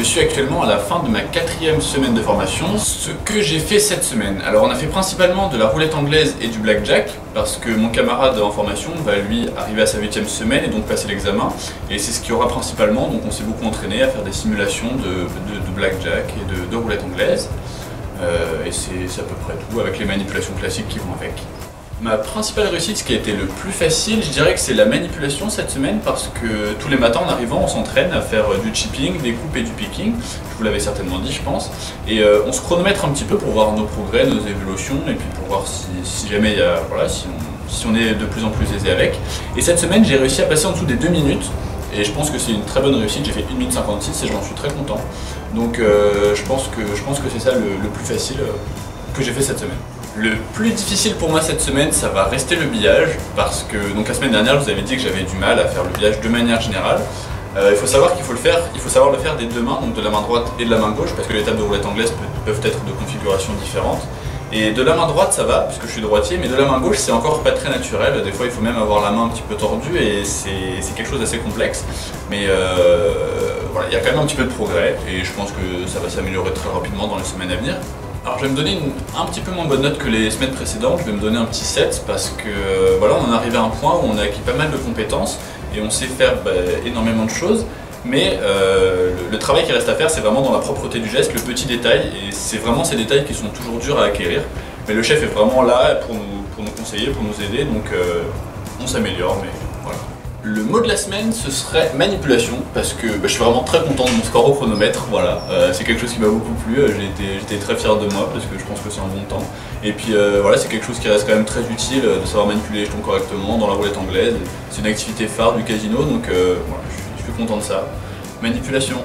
Je suis actuellement à la fin de ma 4e semaine de formation. Ce que j'ai fait cette semaine, alors on a fait principalement de la roulette anglaise et du blackjack, parce que mon camarade en formation va lui arriver à sa 8e semaine et donc passer l'examen. Et c'est ce qu'il y aura principalement, donc on s'est beaucoup entraîné à faire des simulations de blackjack et de roulette anglaise. Et c'est à peu près tout, avec les manipulations classiques qui vont avec. Ma principale réussite, ce qui a été le plus facile, je dirais que c'est la manipulation cette semaine, parce que tous les matins en arrivant, on s'entraîne à faire du chipping, des coupes et du picking. Je vous l'avais certainement dit, je pense. Et on se chronomètre un petit peu pour voir nos progrès, nos évolutions, et puis pour voir si jamais il y a, voilà, si on est de plus en plus aisé avec. Et cette semaine, j'ai réussi à passer en dessous des 2 minutes. Et je pense que c'est une très bonne réussite, j'ai fait 1 minute 56 et j'en suis très content. Donc je pense que c'est ça le plus facile que j'ai fait cette semaine. Le plus difficile pour moi cette semaine, ça va rester le billage, parce que donc la semaine dernière je vous avais dit que j'avais du mal à faire le billage de manière générale. Il faut savoir qu'il faut savoir le faire des deux mains, donc de la main droite et de la main gauche, parce que les tables de roulette anglaise peuvent être de configurations différentes. Et de la main droite ça va, puisque je suis droitier, mais de la main gauche c'est encore pas très naturel. Des fois il faut même avoir la main un petit peu tordue et c'est quelque chose d'assez complexe. Mais voilà, il y a quand même un petit peu de progrès et je pense que ça va s'améliorer très rapidement dans les semaines à venir. Alors je vais me donner un petit peu moins bonne note que les semaines précédentes, je vais me donner un petit 7 parce que voilà, on en est arrivé à un point où on a acquis pas mal de compétences et on sait faire énormément de choses. Mais le travail qui reste à faire, c'est vraiment dans la propreté du geste, le petit détail, et c'est vraiment ces détails qui sont toujours durs à acquérir. Mais le chef est vraiment là pour nous conseiller, pour nous aider, donc on s'améliore, mais voilà. Le mot de la semaine, ce serait manipulation, parce que je suis vraiment très content de mon score au chronomètre, voilà. C'est quelque chose qui m'a beaucoup plu, j'étais très fier de moi, parce que je pense que c'est un bon temps. Et puis voilà, c'est quelque chose qui reste quand même très utile, de savoir manipuler les jetons correctement dans la roulette anglaise. C'est une activité phare du casino, donc voilà, je suis content de ça. Manipulation.